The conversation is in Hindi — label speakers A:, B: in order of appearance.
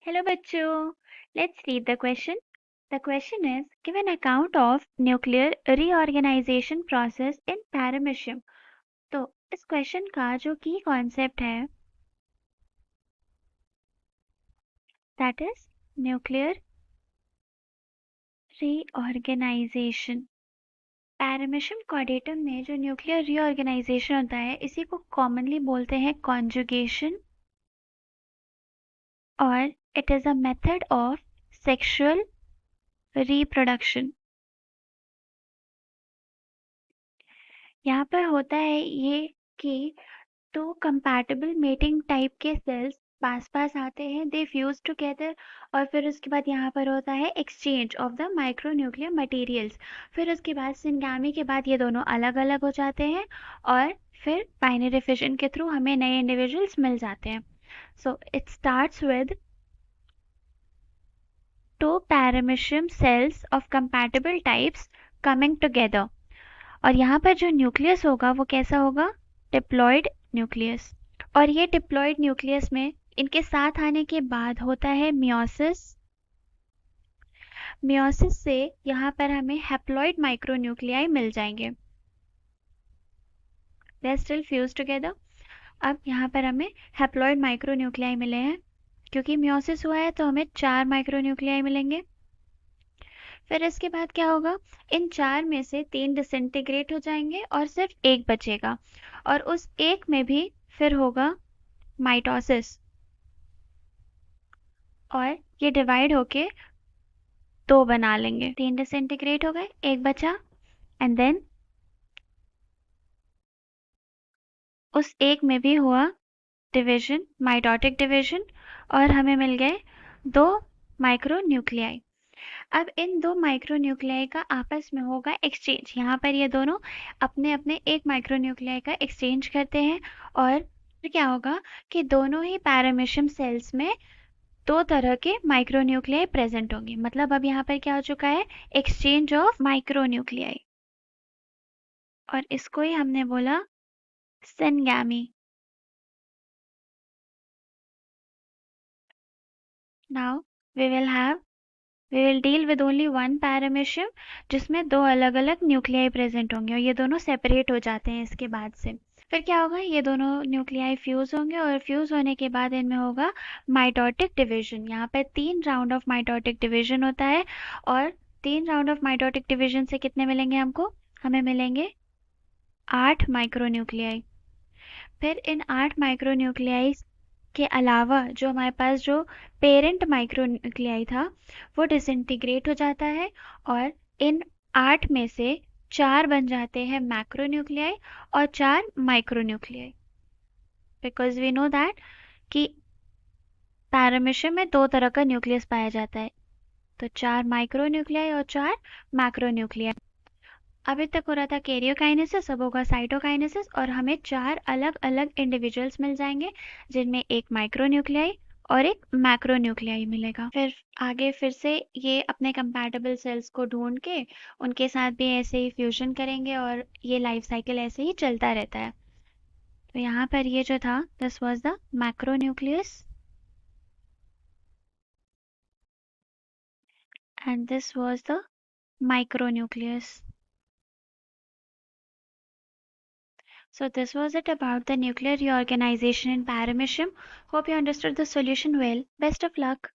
A: Hello बच्चों, let's read the question. The question is, give an account of nuclear reorganization process in paramecium. तो इस क्वेश्चन का जो की कॉन्सेप्ट है that is nuclear reorganization. Paramecium caudatum में जो न्यूक्लियर रीऑर्गेनाइजेशन होता है इसी को कॉमनली बोलते हैं कॉन्जुगेशन और it is a method of sexual reproduction. यहाँ पर होता है ये कि तो कंपैटिबल मेटिंग टाइप के सेल्स पास पास आते हैं, दे फ्यूज टुगेदर और फिर उसके बाद यहाँ पर होता है exchange of the micronuclear materials. फिर उसके बाद सिंगामी के बाद ये दोनों अलग अलग हो जाते हैं और फिर बाइनरी फिशन के थ्रू हमें नए इंडिविजुअल्स मिल जाते हैं. So it starts with two paramecium cells of compatible types coming together. और यहाँ पर जो न्यूक्लियस होगा वो कैसा होगा? Diploid nucleus. और ये डिप्लॉयड न्यूक्लियस में इनके साथ आने के बाद होता है मियोसिस. मियोसिस से यहाँ पर हमें हैप्लॉइड माइक्रोन्यूक्लियाई मिल जाएंगे. They are still fuse together. अब यहाँ पर हमें हैप्लॉइड माइक्रोन्यूक्लियाई मिले हैं क्योंकि मियोसिस हुआ है तो हमें 4 माइक्रोन्यूक्लियाई मिलेंगे. फिर इसके बाद क्या होगा? इन 4 में से 3 डिसइंटीग्रेट हो जाएंगे और सिर्फ एक बचेगा और उस एक में भी फिर होगा माइटोसिस और ये डिवाइड होके 2 बना लेंगे. 3 डिसइंटीग्रेट हो गए, एक बचा एंड देन उस एक में भी हुआ डिवीजन, माइटोटिक डिवीजन और हमें मिल गए 2 माइक्रोन्यूक्लियाई. अब इन 2 माइक्रोन्यूक्लियाई का आपस में होगा एक्सचेंज. यहाँ पर ये दोनों अपने अपने एक माइक्रोन्यूक्लियाई का एक्सचेंज करते हैं और फिर क्या होगा कि दोनों ही पैरामेशियम सेल्स में 2 तरह के माइक्रोन्यूक्लियाई प्रेजेंट होंगे. मतलब अब यहाँ पर क्या हो चुका है? एक्सचेंज ऑफ माइक्रोन्यूक्लियाई और इसको ही हमने बोला syngamy. Now we will deal with only one paramecium जिसमें 2 अलग अलग न्यूक्लियाई प्रेजेंट होंगे और ये दोनों सेपरेट हो जाते हैं इसके बाद से. फिर क्या होगा? ये दोनों न्यूक्लियाई फ्यूज होंगे और फ्यूज होने के बाद इनमें होगा माइटोटिक डिवीजन. यहाँ पर 3 राउंड ऑफ माइटोटिक डिवीजन होता है और 3 राउंड ऑफ माइटोटिक डिवीजन से कितने मिलेंगे हमको? हमें मिलेंगे 8 माइक्रोन्यूक्लियाई. फिर इन 8 माइक्रोन्यूक्लियाई के अलावा जो हमारे पास जो पेरेंट माइक्रोन्यूक्लियाई था वो डिसइंटीग्रेट हो जाता है और इन 8 में से 4 बन जाते हैं मैक्रोन्यूक्लियाई और 4 micronuclei. Because we know that कि पैरामेशियम में 2 तरह का न्यूक्लियस पाया जाता है. तो 4 माइक्रोन्यूक्लियाई और 4 मैक्रोन्यूक्लियाई. अभी तक हो रहा था कैरियोकाइनेसिस, अब होगा साइटोकाइनेसिस और हमें 4 अलग अलग इंडिविजुअल्स मिल जाएंगे जिनमें एक माइक्रोन्यूक्लियाई और एक मैक्रोन्यूक्लियाई मिलेगा. फिर आगे फिर से ये अपने कंपैटिबल सेल्स को ढूंढ के उनके साथ भी ऐसे ही फ्यूजन करेंगे और ये लाइफ साइकिल ऐसे ही चलता रहता है. तो यहाँ पर ये जो था, this was the macronucleus and this was the micronucleus. So this was it about the nuclear reorganization in paramecium. Hope you understood the solution well. Best of luck.